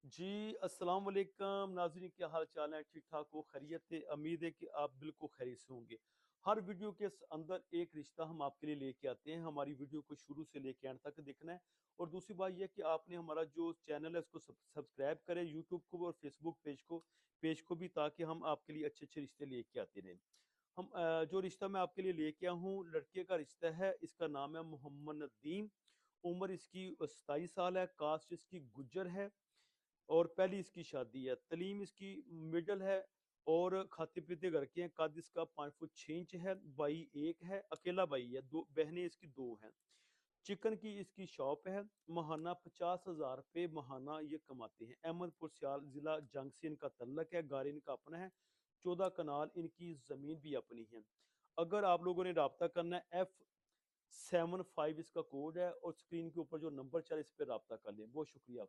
जी, अस्सलाम वालेकुम नाज़रीन, क्या हाल चाल है? ठीक ठाक हो, खैरियत है? उम्मीद है कि आप बिल्कुल खैरियत से होंगे। हर वीडियो के अंदर एक रिश्ता हम आपके लिए लेके आते हैं। हमारी वीडियो को शुरू से लेके एंड तक देखना है। और दूसरी बात यह कि आपने हमारा जो चैनल है उसको सब्सक्राइब करें, यूट्यूब को और फेसबुक पेज को भी, ताकि हम आपके लिए अच्छे अच्छे रिश्ते लेके आते रहें। जो रिश्ता मैं आपके लिए लेके आया हूँ, लड़के का रिश्ता है। इसका नाम है मोहम्मद नदीम। उम्र इसकी 27 साल है। कास्ट इसकी गुज्जर है और पहली इसकी शादी है। तलीम इसकी मिडल है और खाते पीते घर के हैं। कद इसका 5 फुट 6 इंच है। भाई एक है, अकेला भाई है। दो बहनें इसकी दो हैं। चिकन की इसकी शॉप है। महाना 50,000 रुपये महाना ये कमाते हैं। अहमदपुर सियाल जिला जंग से इनका तल्लक है। गाड़ी इनका अपना है। 14 कनाल इनकी जमीन भी अपनी है। अगर आप लोगों ने रब्ता करना है, F75 इसका कोड है और स्क्रीन के ऊपर जो नंबर चल इस पर रब्ता कर लें। बहुत शुक्रिया आपका।